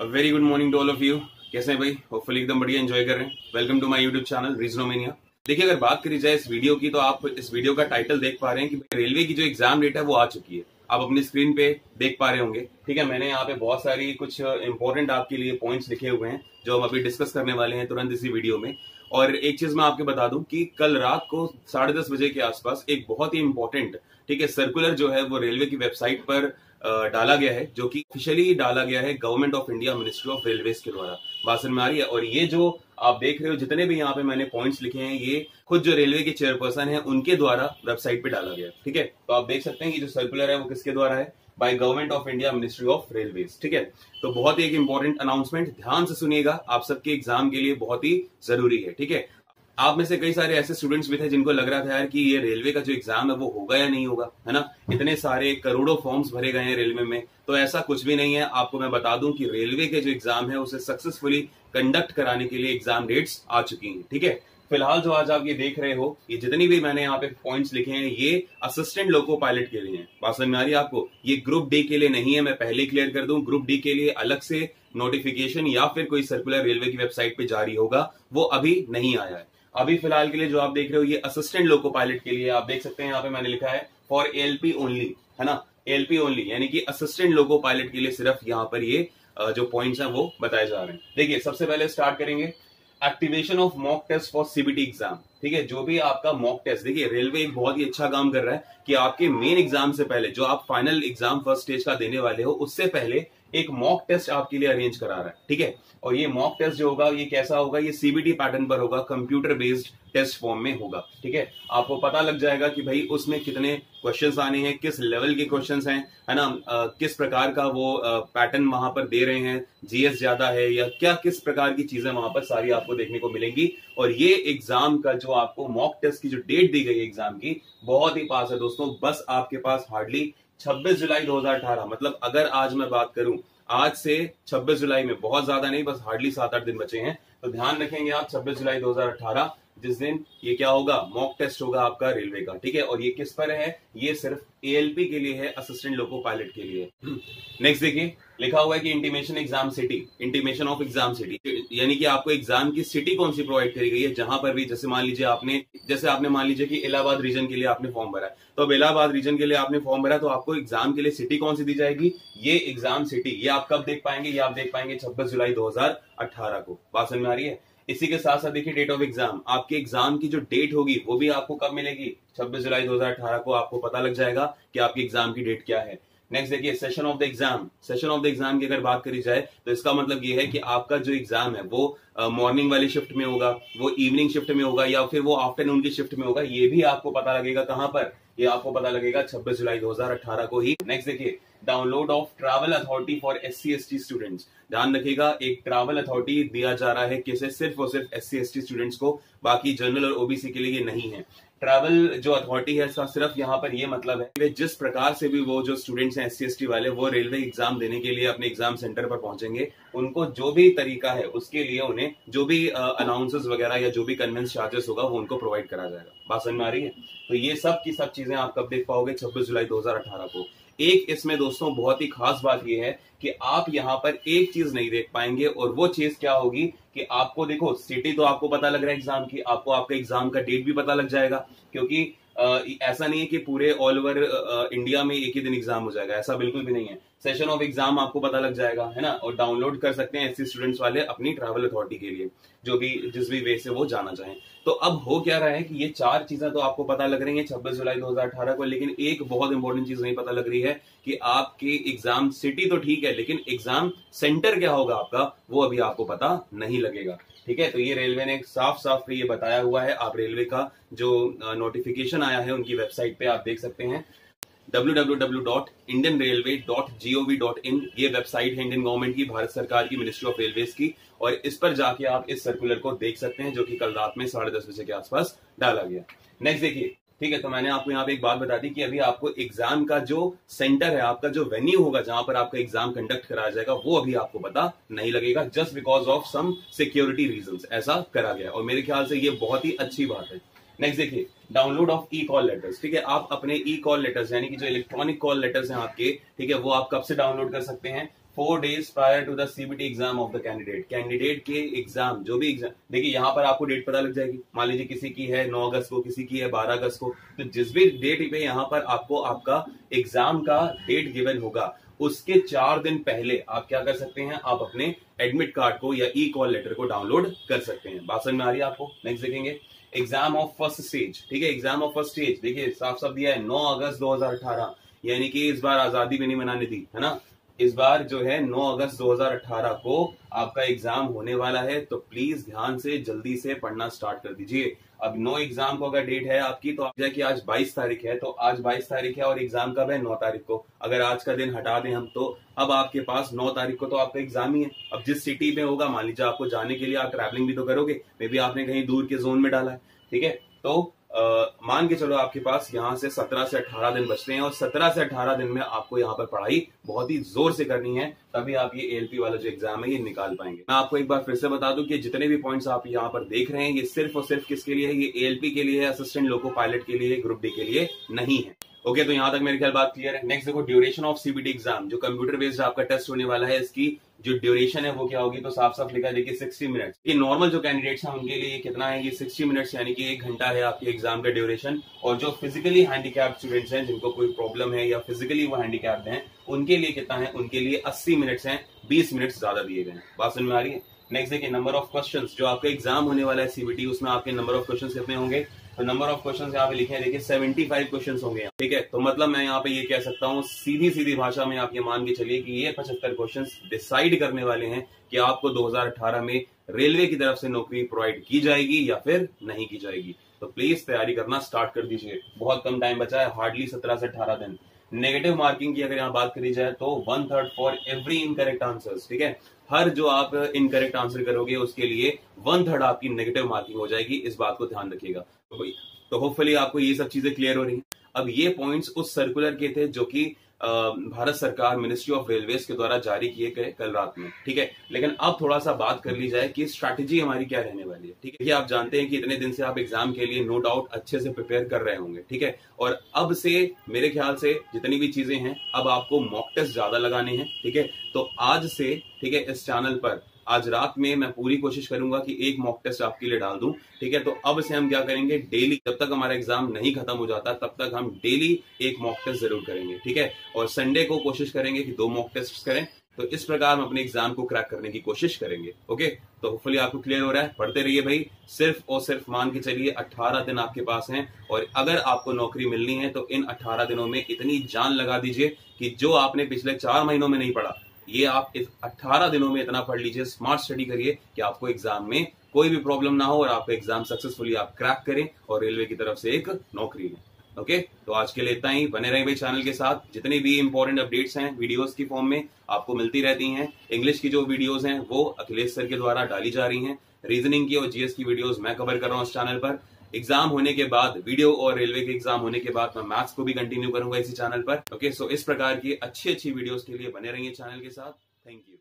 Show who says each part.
Speaker 1: Very good morning to all of you. कैसे हैं भाई? होपफुली एकदम बढ़िया एंजॉय कर रहे हैं। Welcome to my YouTube channel Reasonomania. देखिए, अगर बात करी जाए इस वीडियो की तो आप इस वीडियो का टाइटल देख पा रहे हैं कि रेलवे की जो एग्जाम डेट है वो आ चुकी है। आप अपनी स्क्रीन पे देख पा रहे होंगे। ठीक है, मैंने यहाँ पे बहुत सारी कुछ इंपॉर्टेंट आपके लिए पॉइंट्स लिखे हुए हैं जो हम अभी डिस्कस करने वाले हैं तुरंत इसी वीडियो में। और एक चीज मैं आपको बता दूं कि कल रात को 10:30 बजे के आसपास एक बहुत ही इंपॉर्टेंट सर्कुलर जो है वो रेलवे की वेबसाइट पर डाला गया है, जो कि ऑफिशियली डाला गया है government of India ministry of railways के द्वारा। बात समझ में आ रही है? और ये जो आप देख रहे हो, जितने भी यहाँ पे मैंने पॉइंट्स लिखे हैं, ये खुद जो रेलवे के चेयरपर्सन है उनके द्वारा वेबसाइट पे डाला गया। ठीक है, तो आप देख सकते हैं कि जो सर्कुलर है वो किसके द्वारा है? By government of India ministry of railways. ठीक है, तो बहुत ही एक इंपॉर्टेंट अनाउंसमेंट, ध्यान से सुनिएगा, आप सबके एग्जाम के लिए बहुत ही जरूरी है। ठीक है, आप में से कई सारे ऐसे स्टूडेंट्स भी थे जिनको लग रहा था यार कि ये रेलवे का जो एग्जाम है वो होगा या नहीं होगा, है ना। इतने सारे करोड़ों फॉर्म्स भरे गए हैं रेलवे में, तो ऐसा कुछ भी नहीं है। आपको मैं बता दूं कि रेलवे के जो एग्जाम है उसे सक्सेसफुली कंडक्ट कराने के लिए एग्जाम डेट्स आ चुकी हैं। ठीक है, फिलहाल जो आज आप ये देख रहे हो, ये जितनी भी मैंने यहाँ पे पॉइंट्स लिखे हैं, ये असिस्टेंट लोको पायलट के लिए हैं। बात समझ में आ रही है आपको? ये ग्रुप डी के लिए नहीं है, मैं पहले क्लियर कर दूं। ग्रुप डी के लिए अलग से नोटिफिकेशन या फिर कोई सर्कुलर रेलवे की वेबसाइट पे जारी होगा, वो अभी नहीं आया है। अभी फिलहाल के लिए जो आप देख रहे हो, ये असिस्टेंट लोको पायलट के लिए आप देख सकते हैं यहाँ पे मैंने लिखा है फॉर एलपी ओनली, है ना। एलपी ओनली यानी कि असिस्टेंट लोको पायलट के लिए सिर्फ यहाँ पर ये जो पॉइंट्स हैं वो बताए जा रहे हैं। देखिए, सबसे पहले स्टार्ट करेंगे activation of mock test for CBT exam. ठीक है, जो भी आपका मॉक टेस्ट, देखिए रेलवे एक बहुत ही अच्छा काम कर रहा है कि आपके मेन एग्जाम से पहले, जो आप फाइनल एग्जाम फर्स्ट स्टेज का देने वाले हो, उससे पहले एक मॉक टेस्ट आपके लिए अरेंज करा रहा है। ठीक है, और ये मॉक टेस्ट जो होगा ये कैसा होगा? ये सीबीटी पैटर्न पर होगा, कंप्यूटर बेस्ड टेस्ट फॉर्म में होगा। ठीक है, आपको पता लग जाएगा कि भाई उसमें कितने क्वेश्चंस आने हैं, किस लेवल के क्वेश्चंस हैं, है ना। किस प्रकार का वो पैटर्न वहां पर दे रहे हैं, जीएस ज्यादा है या क्या, किस प्रकार की चीजें वहां पर सारी आपको देखने को मिलेंगी। और ये एग्जाम का जो आपको मॉक टेस्ट की जो डेट दी गई है एग्जाम की, बहुत ही पास है दोस्तों। बस आपके पास हार्डली 26 जुलाई 2018, मतलब अगर आज मैं बात करूं, आज से 26 जुलाई में बहुत ज्यादा नहीं, बस हार्डली 7-8 दिन बचे हैं। तो ध्यान रखेंगे आप 26 जुलाई 2018, जिस दिन ये क्या होगा? मॉक टेस्ट होगा आपका रेलवे का। ठीक है, और ये किस पर है? ये सिर्फ एएलपी के लिए है, असिस्टेंट लोको पायलट के लिए। नेक्स्ट देखिए, लिखा हुआ है कि intimation exam city, intimation of exam city, यानी कि आपको एग्जाम की सिटी कौन सी प्रोवाइड करी गई है, जहां पर भी, जैसे मान लीजिए आपने मान लीजिए कि इलाहाबाद रीजन के लिए आपने फॉर्म भरा, तो अब इलाहाबाद रीजन के लिए आपने फॉर्म भरा, तो आपको एग्जाम के लिए सिटी कौन सी दी जाएगी? ये एग्जाम सिटी, ये आप कब देख पाएंगे? ये आप देख पाएंगे 26 जुलाई 2018 को। बात समझ में आ रही है? इसी के साथ साथ देखिए, डेट ऑफ एग्जाम, आपके एग्जाम की जो डेट होगी वो भी आपको कब मिलेगी? 26 जुलाई 2018 को आपको पता लग जाएगा कि आपकी एग्जाम की डेट क्या है। नेक्स्ट देखिए, session of the exam. Session of the exam की अगर बात करी जाए तो इसका मतलब ये है कि आपका जो एग्जाम है वो मॉर्निंग वाली शिफ्ट में होगा, वो इवनिंग शिफ्ट में होगा, या फिर वो आफ्टरनून की शिफ्ट में होगा। ये भी आपको पता लगेगा कहां पर? ये आपको पता लगेगा 26 जुलाई 2018 को ही। नेक्स्ट देखिए, download of travel authority for SC/ST students. ध्यान रखिएगा, एक ट्रैवल अथॉरिटी दिया जा रहा है किसे? सिर्फ और सिर्फ SC/ST स्टूडेंट्स को, बाकी जनरल और ओबीसी के लिए ये नहीं है। ट्रैवल जो अथॉरिटी है इसका सिर्फ यहाँ पर ये मतलब है कि जिस प्रकार से भी वो जो स्टूडेंट्स हैं SC/ST वाले, वो रेलवे एग्जाम देने के लिए अपने एग्जाम सेंटर पर पहुंचेंगे, उनको जो भी तरीका है उसके लिए उन्हें जो भी अनाउंसेस वगैरह या जो भी कन्वेंस चार्जेस होगा वो उनको प्रोवाइड करा जाएगा। बात समझ में आ रही है? तो ये सब की सब चीजें आप कब देख पाओगे? 26 जुलाई 2018 को। एक इसमें दोस्तों बहुत ही खास बात यह है कि आप यहाँ पर एक चीज नहीं देख पाएंगे, और वो चीज क्या होगी कि आपको, देखो सिटी तो आपको पता लग रहा है एग्जाम की, आपको आपका एग्जाम का डेट भी पता लग जाएगा, क्योंकि ऐसा नहीं है कि पूरे ऑल ओवर इंडिया में एक ही दिन एग्जाम हो जाएगा, ऐसा बिल्कुल भी नहीं है। सेशन ऑफ एग्जाम आपको पता लग जाएगा, है ना, और डाउनलोड कर सकते हैं SC स्टूडेंट्स वाले अपनी ट्रैवल अथॉरिटी के लिए, जो भी जिस भी वे से वो जाना चाहें। तो अब हो क्या रहा है कि ये चार चीजें तो आपको पता लग रही हैं 26 जुलाई 2018 को, लेकिन एक बहुत इंपॉर्टेंट चीज नहीं पता लग रही है कि आपकी एग्जाम सिटी तो ठीक है, लेकिन एग्जाम सेंटर क्या होगा आपका, वो अभी आपको पता नहीं लगेगा। ठीक है, तो ये रेलवे ने साफ साफ ये बताया हुआ है। आप रेलवे का जो नोटिफिकेशन आया है उनकी वेबसाइट पे आप देख सकते हैं, www.indianrailway.gov.in, ये वेबसाइट है इंडियन गवर्नमेंट की, भारत सरकार की, मिनिस्ट्री ऑफ रेलवेज की, और इस पर जाके आप इस सर्कुलर को देख सकते हैं, जो कि कल रात में 10:30 बजे के आसपास डाला गया। नेक्स्ट देखिए, ठीक है, तो मैंने आपको यहाँ पे एक बात बता दी कि अभी आपको एग्जाम का जो सेंटर है, आपका जो वेन्यू होगा जहां पर आपका एग्जाम कंडक्ट कराया जाएगा, वो अभी आपको पता नहीं लगेगा, just because of some security reasons ऐसा करा गया, और मेरे ख्याल से ये बहुत ही अच्छी बात है। नेक्स्ट देखिए, download of E call letters. ठीक है, आप अपने ई कॉल लेटर्स यानी कि जो इलेक्ट्रॉनिक कॉल लेटर्स हैं आपके, ठीक है, वो आप कब से डाउनलोड कर सकते हैं? 4 days prior to the CBT exam of the candidate के एग्जाम, जो भी एग्जाम, देखिए यहाँ पर आपको डेट पता लग जाएगी। मान लीजिए किसी की है 9 अगस्त को, किसी की है 12 अगस्त को, तो जिस भी डेट पे यहाँ पर आपको आपका एग्जाम का डेट गिवन होगा, उसके 4 दिन पहले आप क्या कर सकते हैं, आप अपने एडमिट कार्ड को या ई कॉल लेटर को डाउनलोड कर सकते हैं। बात समझ में आ रही है आपको? नेक्स्ट देखेंगे एग्जाम ऑफ फर्स्ट स्टेज। ठीक है, एग्जाम ऑफ फर्स्ट स्टेज देखिए साफ साफ दिया है 9 अगस्त 2018, यानी कि इस बार आजादी भी नहीं मनाने दी है ना। इस बार जो है 9 अगस्त 2018 को आपका एग्जाम होने वाला है, तो प्लीज ध्यान से जल्दी से पढ़ना स्टार्ट कर दीजिए। अब 9 एग्जाम को अगर डेट है आपकी, तो आप कि आज 22 तारीख है, तो आज 22 तारीख है और एग्जाम कब है? 9 तारीख को। अगर आज का दिन हटा दें हम, तो अब आपके पास 9 तारीख को तो आपका एग्जाम ही है। अब जिस सिटी में होगा, मान लीजिए आपको जाने के लिए आप ट्रैवलिंग भी तो करोगे, मे बी आपने कहीं दूर के जोन में डाला है, ठीक है, तो मान के चलो आपके पास यहाँ से 17 से 18 दिन बचते हैं और 17 से 18 दिन में आपको यहाँ पर पढ़ाई बहुत ही जोर से करनी है, तभी आप ये एएलपी वाला जो एग्जाम है ये निकाल पाएंगे। मैं आपको एक बार फिर से बता दूं कि जितने भी पॉइंट्स आप यहाँ पर देख रहे हैं, ये सिर्फ और सिर्फ किसके लिए है? ये एएलपी के लिए है, असिस्टेंट लोको पायलट के लिए, ग्रुप डी के लिए नहीं है। ओके, तो यहाँ तक मेरे ख्याल बात क्लियर है। नेक्स्ट देखो ड्यूरेशन ऑफ सीबीटी एग्जाम, जो कंप्यूटर बेस्ड आपका टेस्ट होने वाला है, इसकी जो ड्यूरेशन है वो क्या होगी? तो साफ साफ लिखा है देखिए 60 मिनट। ये नॉर्मल जो कैंडिडेट्स हैं उनके लिए कितना है? ये 60 मिनट्स, यानी कि 1 घंटा है आपके एग्जाम का ड्यूरेशन। और जो फिजिकली हैंडीकैप्ड स्टूडेंट्स हैं, जिनको कोई प्रॉब्लम है या फिजिकली वो हैंडीकैप्ड हैं, उनके लिए कितना है? उनके लिए 80 मिनट्स है, 20 मिनट ज्यादा दिए गए हैं। बात समझ में आ रही है? नेक्स्ट देखिए नंबर ऑफ क्वेश्चंस, जो आपका एग्जाम होने वाला है सीबीटी, उसमें आपके नंबर ऑफ क्वेश्चंस कितने होंगे? तो नंबर ऑफ क्वेश्चंस यहाँ पे लिखे हैं देखिए 75 क्वेश्चंस होंगे, ठीक है। तो मतलब मैं यहाँ पे ये कह सकता हूँ सीधी सीधी भाषा में आप ये मान के चलिए कि ये 75 क्वेश्चंस डिसाइड करने वाले हैं कि आपको 2018 में रेलवे की तरफ से नौकरी प्रोवाइड की जाएगी या फिर नहीं की जाएगी। तो प्लीज तैयारी करना स्टार्ट कर दीजिए, बहुत कम टाइम बचा है, हार्डली 17 से 18 दिन। नेगेटिव मार्किंग की अगर यहाँ बात करी जाए तो 1/3 फॉर एवरी इनकरेक्ट आंसर्स, ठीक है। हर जो आप इनकरेक्ट आंसर करोगे उसके लिए 1/3 आपकी नेगेटिव मार्किंग हो जाएगी, इस बात को ध्यान रखिएगा। तो होपफुली आपको ये सब चीजें क्लियर हो रही हैं। अब ये पॉइंट्स उस सर्कुलर के थे जो कि भारत सरकार मिनिस्ट्री ऑफ रेलवेज के द्वारा जारी किए गए कल रात में, ठीक है। लेकिन अब थोड़ा सा बात कर ली जाए कि स्ट्रैटेजी हमारी क्या रहने वाली है, ठीक है। आप जानते हैं कि इतने दिन से आप एग्जाम के लिए नो डाउट अच्छे से प्रिपेयर कर रहे होंगे, ठीक है। और अब से मेरे ख्याल से जितनी भी चीजें हैं, अब आपको मॉक टेस्ट ज्यादा लगाने हैं, ठीक है। तो आज से, ठीक है, इस चैनल पर आज रात में मैं पूरी कोशिश करूंगा कि एक मॉक टेस्ट आपके लिए डाल दूं, ठीक है। तो अब से हम क्या करेंगे, डेली, जब तक हमारा एग्जाम नहीं खत्म हो जाता तब तक हम डेली एक मॉक टेस्ट जरूर करेंगे, ठीक है। और संडे को कोशिश करेंगे कि 2 मॉक टेस्ट करें। तो इस प्रकार हम अपने एग्जाम को क्रैक करने की कोशिश करेंगे। ओके, तो होपफुली आपको क्लियर हो रहा है। पढ़ते रहिए भाई, सिर्फ और सिर्फ मान के चलिए 18 दिन आपके पास हैं, और अगर आपको नौकरी मिलनी है तो इन 18 दिनों में इतनी जान लगा दीजिए कि जो आपने पिछले 4 महीनों में नहीं पढ़ा, ये आप इस 18 दिनों में इतना पढ़ लीजिए, स्मार्ट स्टडी करिए कि आपको एग्जाम में कोई भी प्रॉब्लम ना हो और आपका एग्जाम सक्सेसफुली आप क्रैक करें और रेलवे की तरफ से एक नौकरी लें। ओके, तो आज के लिए इतना ही। बने रहें भाई चैनल के साथ, जितनी भी इंपॉर्टेंट अपडेट्स हैं वीडियोस की फॉर्म में आपको मिलती रहती हैं। इंग्लिश की जो वीडियोस हैं वो अखिलेश सर के द्वारा डाली जा रही हैं। रीजनिंग की और जीएस की वीडियोस मैं कवर कर रहा हूँ इस चैनल पर। एग्जाम होने के बाद, वीडियो और रेलवे के एग्जाम होने के बाद मैं मैथ्स को भी कंटिन्यू करूंगा इसी चैनल पर। ओके, सो इस प्रकार की अच्छी अच्छी वीडियोस के लिए बने रहिए चैनल के साथ। Thank you.